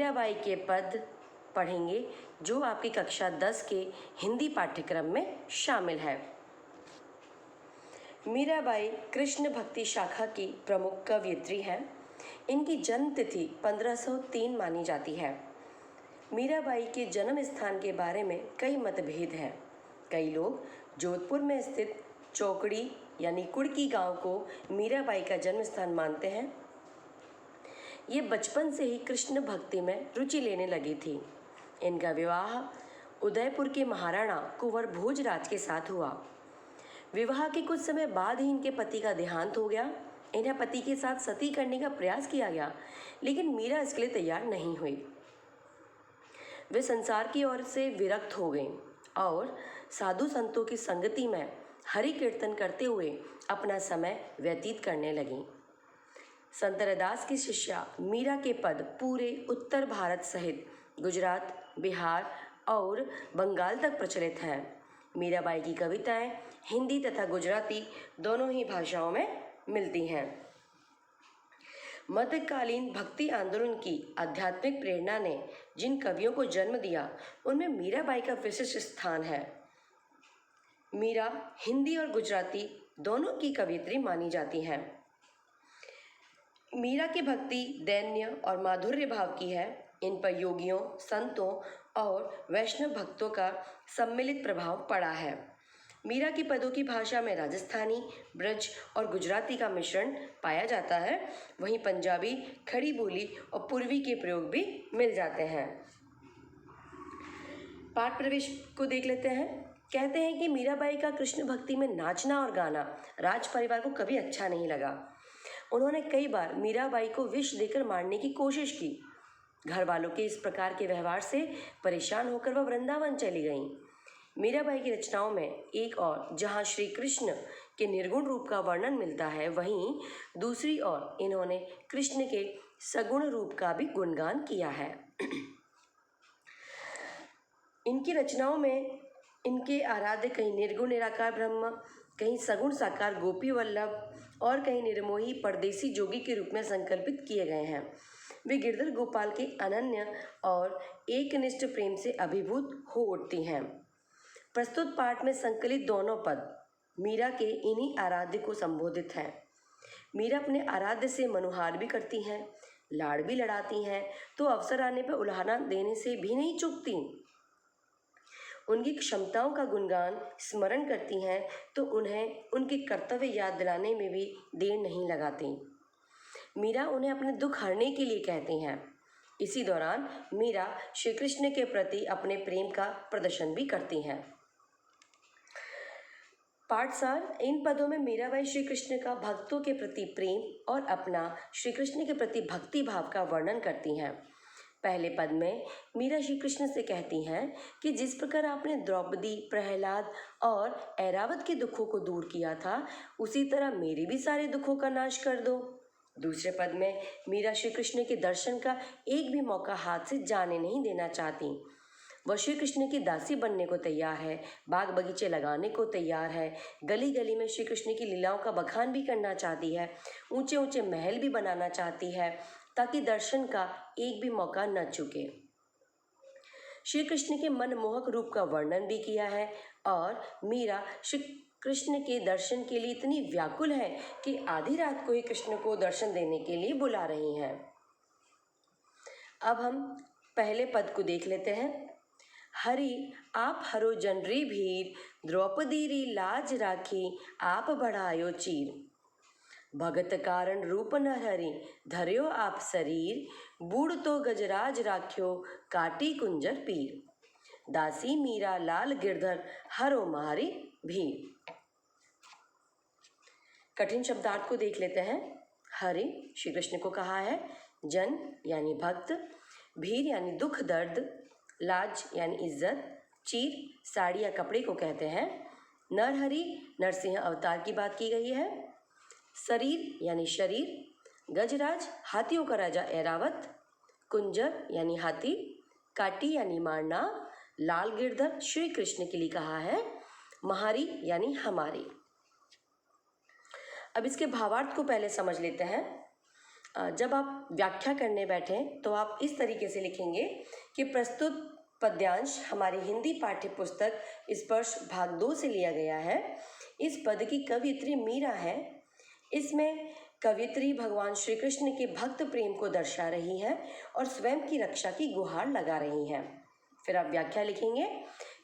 मीराबाई के पद पढ़ेंगे जो आपकी कक्षा 10 के हिंदी पाठ्यक्रम में शामिल है। मीराबाई कृष्ण भक्ति शाखा की प्रमुख कवयित्री हैं। इनकी जन्म तिथि 1503 मानी जाती है। मीराबाई के जन्म स्थान के बारे में कई मतभेद हैं। कई लोग जोधपुर में स्थित चौकड़ी यानी कुड़की गांव को मीराबाई का जन्म स्थान मानते हैं। ये बचपन से ही कृष्ण भक्ति में रुचि लेने लगी थी। इनका विवाह उदयपुर के महाराणा कुंवर भोजराज के साथ हुआ। विवाह के कुछ समय बाद ही इनके पति का देहांत हो गया। इन्हें पति के साथ सती करने का प्रयास किया गया, लेकिन मीरा इसके लिए तैयार नहीं हुई। वे संसार की ओर से विरक्त हो गईं और साधु संतों की संगति में हरि कीर्तन करते हुए अपना समय व्यतीत करने लगीं। संत रैदास की शिष्या मीरा के पद पूरे उत्तर भारत सहित गुजरात, बिहार और बंगाल तक प्रचलित हैं। मीराबाई की कविताएं हिंदी तथा गुजराती दोनों ही भाषाओं में मिलती हैं। मध्यकालीन भक्ति आंदोलन की आध्यात्मिक प्रेरणा ने जिन कवियों को जन्म दिया, उनमें मीराबाई का विशिष्ट स्थान है। मीरा हिंदी और गुजराती दोनों की कवयित्री मानी जाती हैं। मीरा की भक्ति दैन्य और माधुर्य भाव की है। इन पर योगियों, संतों और वैष्णव भक्तों का सम्मिलित प्रभाव पड़ा है। मीरा की पदों की भाषा में राजस्थानी, ब्रज और गुजराती का मिश्रण पाया जाता है। वहीं पंजाबी, खड़ी बोली और पूर्वी के प्रयोग भी मिल जाते हैं। पाठ प्रवेश को देख लेते हैं। कहते हैं कि मीराबाई का कृष्ण भक्ति में नाचना और गाना राज परिवार को कभी अच्छा नहीं लगा। उन्होंने कई बार मीराबाई को विष देकर मारने की कोशिश की। घर वालों के इस प्रकार के व्यवहार से परेशान होकर वह वृंदावन चली गईं। मीराबाई की रचनाओं में एक और जहाँ श्री कृष्ण के निर्गुण रूप का वर्णन मिलता है, वहीं दूसरी ओर इन्होंने कृष्ण के सगुण रूप का भी गुणगान किया है। इनकी रचनाओं में इनके आराध्य कहीं निर्गुण निराकार ब्रह्म, कहीं सगुण साकार गोपी वल्लभ और कहीं निर्मोही परदेसी जोगी के रूप में संकल्पित किए गए हैं। वे गिरधर गोपाल के अनन्य और एकनिष्ठ प्रेम से अभिभूत हो उठती हैं। प्रस्तुत पाठ में संकलित दोनों पद मीरा के इन्हीं आराध्य को संबोधित हैं। मीरा अपने आराध्य से मनुहार भी करती हैं, लाड़ भी लड़ाती हैं, तो अवसर आने पर उल्हाना देने से भी नहीं चूकती। उनकी क्षमताओं का गुणगान स्मरण करती हैं तो उन्हें उनके कर्तव्य याद दिलाने में भी देर नहीं लगाती। मीरा उन्हें अपने दुख हरने के लिए कहती हैं। इसी दौरान मीरा श्री कृष्ण के प्रति अपने प्रेम का प्रदर्शन भी करती हैं। पाठसार, इन पदों में मीराबाई श्री कृष्ण का भक्तों के प्रति प्रेम और अपना श्री कृष्ण के प्रति भक्ति भाव का वर्णन करती हैं। पहले पद में मीरा श्री कृष्ण से कहती हैं कि जिस प्रकार आपने द्रौपदी, प्रहलाद और ऐरावत के दुखों को दूर किया था, उसी तरह मेरे भी सारे दुखों का नाश कर दो। दूसरे पद में मीरा श्री कृष्ण के दर्शन का एक भी मौका हाथ से जाने नहीं देना चाहती। वह श्री कृष्ण की दासी बनने को तैयार है, बाग बगीचे लगाने को तैयार है, गली गली में श्री कृष्ण की लीलाओं का बखान भी करना चाहती है, ऊंचे ऊंचे महल भी बनाना चाहती है, ताकि दर्शन का एक भी मौका न चूके। श्री कृष्ण के मनमोहक रूप का वर्णन भी किया है और मीरा श्री कृष्ण के दर्शन के लिए इतनी व्याकुल है कि आधी रात को ही कृष्ण को दर्शन देने के लिए बुला रही हैं। अब हम पहले पद को देख लेते हैं। हरि आप हरो जनरी भीर, द्रौपदी री लाज राखी, आप बढ़ायो चीर। भगत कारण रूप नरहरि, धर्यो आप शरीर, बूढ़ तो गजराज राख्यो, काटी कुंजर पीर। दासी मीरा लाल गिरधर, हरो मारी भीर। कठिन शब्दार्थ को देख लेते हैं। हरि श्री कृष्ण को कहा है, जन यानी भक्त, भीर यानी दुख दर्द, लाज यानी इज्जत, चीर साड़ी या कपड़े को कहते हैं। नरहरि नरसिंह अवतार की बात की गई है। शरीर यानी शरीर, गजराज हाथियों का राजा ऐरावत, कुंजर यानी हाथी, काटी यानी मारना, लाल गिरधर श्री कृष्ण के लिए कहा है, महारी यानी हमारी। अब इसके भावार्थ को पहले समझ लेते हैं। जब आप व्याख्या करने बैठें तो आप इस तरीके से लिखेंगे कि प्रस्तुत पद्यांश हमारी हिंदी पाठ्य पुस्तक स्पर्श भाग 2 से लिया गया है। इस पद की कवियत्री मीरा है। इसमें कवियत्री भगवान श्री कृष्ण के भक्त प्रेम को दर्शा रही है और स्वयं की रक्षा की गुहार लगा रही हैं। फिर आप व्याख्या लिखेंगे।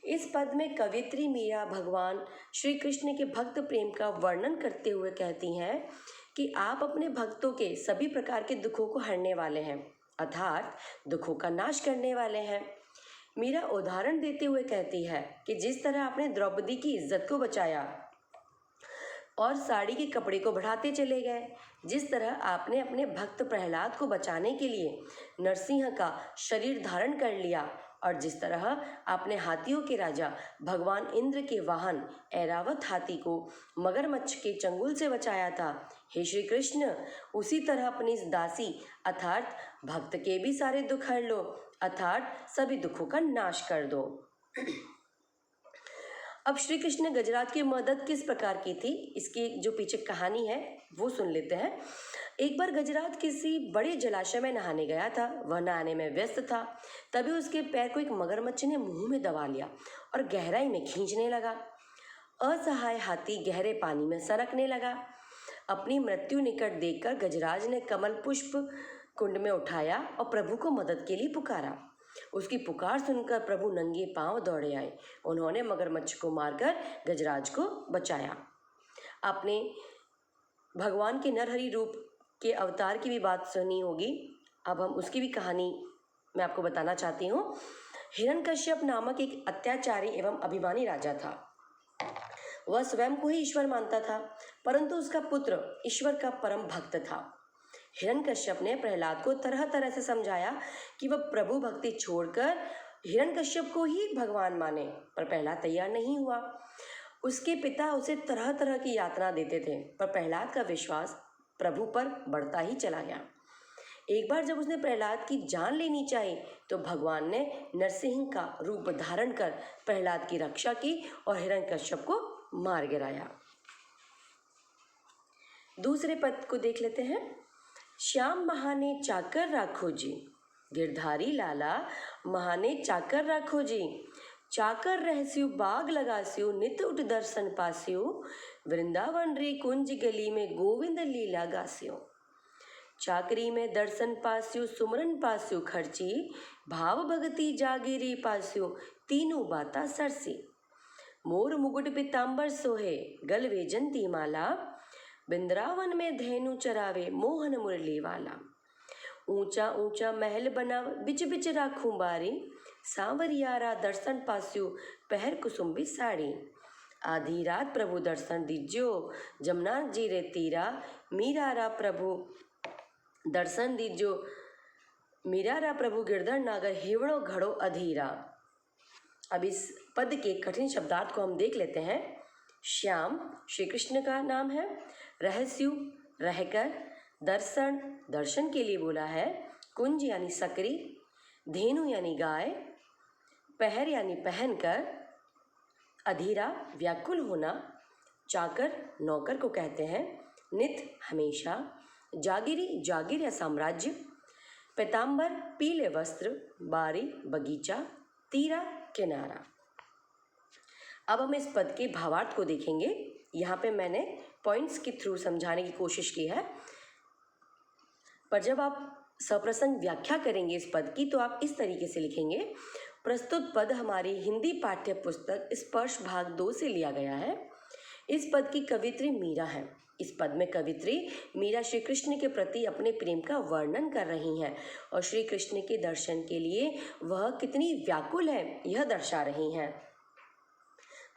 इस पद में कवियत्री मीरा भगवान श्री कृष्ण के भक्त प्रेम का वर्णन करते हुए कहती हैं कि आप अपने भक्तों के सभी प्रकार के दुखों को हरने वाले हैं, अर्थात दुखों का नाश करने वाले हैं। मीरा उदाहरण देते हुए कहती है कि जिस तरह आपने द्रौपदी की इज्जत को बचाया और साड़ी के कपड़े को बढ़ाते चले गए, जिस तरह आपने अपने भक्त प्रहलाद को बचाने के लिए नरसिंह का शरीर धारण कर लिया और जिस तरह आपने हाथियों के राजा भगवान इंद्र के वाहन ऐरावत हाथी को मगरमच्छ के चंगुल से बचाया था, हे श्री कृष्ण उसी तरह अपनी इस दासी अर्थात भक्त के भी सारे दुख हर लो, अर्थात सभी दुखों का नाश कर दो। अब श्री कृष्ण ने गजराज की मदद किस प्रकार की थी, इसकी जो पीछे कहानी है वो सुन लेते हैं। एक बार गजराज किसी बड़े जलाशय में नहाने गया था। वह नहाने में व्यस्त था। तभी उसके पैर को एक मगरमच्छ ने मुंह में दबा लिया और गहराई में खींचने लगा। असहाय हाथी गहरे पानी में सरकने लगा। अपनी मृत्यु निकट देखकर गजराज ने कमल पुष्प कुंड में उठाया और प्रभु को मदद के लिए पुकारा। उसकी पुकार सुनकर प्रभु नंगे पांव दौड़े आए। उन्होंने मगरमच्छ को मारकर गजराज को बचाया। आपने भगवान के नरहरि रूप के अवतार की भी बात सुनी होगी। अब हम उसकी भी कहानी मैं आपको बताना चाहती हूँ। हिरण्यकश्यप नामक एक अत्याचारी एवं अभिमानी राजा था। वह स्वयं को ही ईश्वर मानता था, परंतु उसका पुत्र ईश्वर का परम भक्त था। हिरण्यकश्यप ने प्रहलाद को तरह तरह से समझाया कि वह प्रभु भक्ति छोड़कर हिरण्यकश्यप को ही भगवान माने, पर प्रहलाद तैयार नहीं हुआ। उसके पिता उसे तरह तरह की यातना देते थे, पर प्रहलाद का विश्वास प्रभु पर बढ़ता ही चला गया। एक बार जब उसने प्रहलाद की जान लेनी चाहिए तो भगवान ने नरसिंह का रूप धारण कर प्रहलाद की रक्षा की और हिरण्यकश्यप को मार गिराया। दूसरे पद को देख लेते हैं। श्याम महाने चाकर राखो जी, गिरधारी लाला महाने चाकर राखो जी, चाकर रहस्यु बाग लगास्यु नित उठ दर्शन पास्यु, वृंदावन री कुंज गली में गोविंद लीला गास्यु। चाकरी में दर्शन पास्यु सुमरन पास्यु खर्ची, भाव भगति जागिरी पास्यु तीनों बाता सरसी। मोर मुकुट पीतांबर सोहे गल वेजंती माला, बिंद्रावन में धेनु चरावे मोहन मुरली वाला। ऊंचा ऊंचा महल बना बिच बिच राखूं बारी, सांवरियारा दर्शन पास्यु पहर कुसुम्बी साड़ी। आधी रात प्रभु दर्शन दीज्यो जमुना जी रे तीरा, मीरारा प्रभु दर्शन दीज्यो मीरारा प्रभु गिरधर नागर हिवड़ो घड़ो अधीरा। अब इस पद के कठिन शब्दार्थ को हम देख लेते हैं। श्याम श्री कृष्ण का नाम है, रहस्यु रहकर, दर्शन दर्शन के लिए बोला है, कुंज यानी सकरी, धेनु यानी गाय, पहर यानी पहनकर, अधीरा व्याकुल होना, चाकर नौकर को कहते हैं, नित हमेशा, जागिरी जागिर या साम्राज्य, पीतांबर पीले वस्त्र, बारी बगीचा, तीरा किनारा। अब हम इस पद के भावार्थ को देखेंगे। यहाँ पे मैंने पॉइंट्स के थ्रू समझाने की कोशिश की है, पर जब आप सप्रसंग व्याख्या करेंगे इस पद की तो आप इस तरीके से लिखेंगे। प्रस्तुत पद हमारी हिंदी पाठ्य पुस्तक स्पर्श भाग 2 से लिया गया है। इस पद की कवित्री मीरा है। इस पद में कवित्री मीरा श्री कृष्ण के प्रति अपने प्रेम का वर्णन कर रही हैं और श्री कृष्ण के दर्शन के लिए वह कितनी व्याकुल है यह दर्शा रही हैं।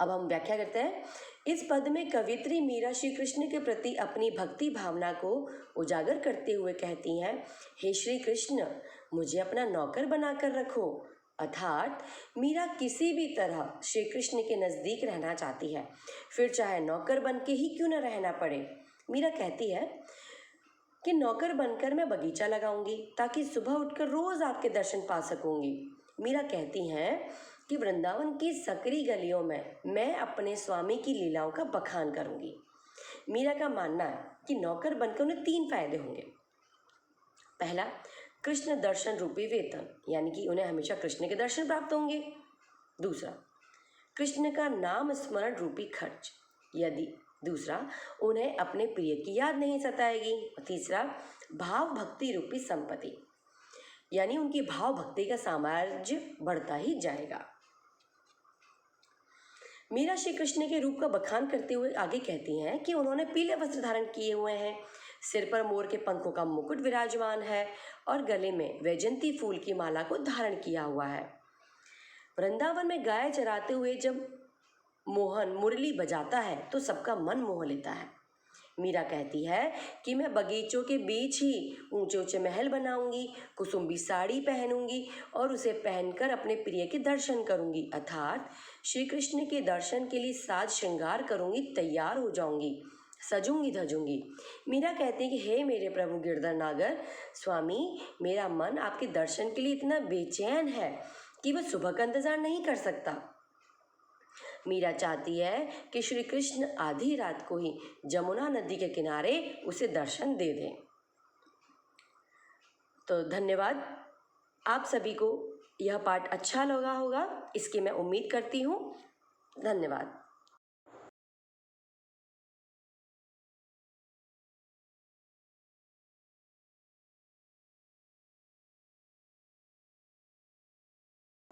अब हम व्याख्या करते हैं। इस पद में कवित्री मीरा श्री कृष्ण के प्रति अपनी भक्ति भावना को उजागर करते हुए कहती हैं, हे श्री कृष्ण मुझे अपना नौकर बनाकर रखो। अर्थात मीरा किसी भी तरह श्री कृष्ण के नज़दीक रहना चाहती है, फिर चाहे नौकर बन के ही क्यों न रहना पड़े। मीरा कहती है कि नौकर बनकर मैं बगीचा लगाऊंगी ताकि सुबह उठकर रोज़ आपके दर्शन पा सकूंगी। मीरा कहती हैं कि वृंदावन की सकरी गलियों में मैं अपने स्वामी की लीलाओं का बखान करूंगी। मीरा का मानना है कि नौकर बनकर उन्हें 3 फायदे होंगे। पहला, कृष्ण दर्शन रूपी वेतन, यानी कि उन्हें हमेशा कृष्ण के दर्शन प्राप्त होंगे। दूसरा, कृष्ण का नाम स्मरण रूपी खर्च, यदि दूसरा, उन्हें अपने प्रिय की याद नहीं सताएगी। तीसरा, भाव भक्ति रूपी संपत्ति, यानी उनकी भाव भक्ति का साम्राज्य बढ़ता ही जाएगा। मीरा श्री कृष्ण के रूप का बखान करते हुए आगे कहती हैं कि उन्होंने पीले वस्त्र धारण किए हुए हैं, सिर पर मोर के पंखों का मुकुट विराजमान है और गले में वैजंती फूल की माला को धारण किया हुआ है। वृंदावन में गाय चराते हुए जब मोहन मुरली बजाता है तो सबका मन मोह लेता है। मीरा कहती है कि मैं बगीचों के बीच ही ऊंचे ऊंचे महल बनाऊंगी, कुसुम्बी साड़ी पहनूंगी और उसे पहनकर अपने प्रिय के दर्शन करूंगी, अर्थात श्री कृष्ण के दर्शन के लिए साज श्रृंगार करूंगी, तैयार हो जाऊंगी, सजूंगी धजूंगी। मीरा कहती है कि हे मेरे प्रभु गिरधर नागर स्वामी, मेरा मन आपके दर्शन के लिए इतना बेचैन है कि वह सुबह का इंतजार नहीं कर सकता। मीरा चाहती है कि श्री कृष्ण आधी रात को ही जमुना नदी के किनारे उसे दर्शन दे दें। तो धन्यवाद। आप सभी को यह पाठ अच्छा लगा होगा, इसकी मैं उम्मीद करती हूँ। धन्यवाद।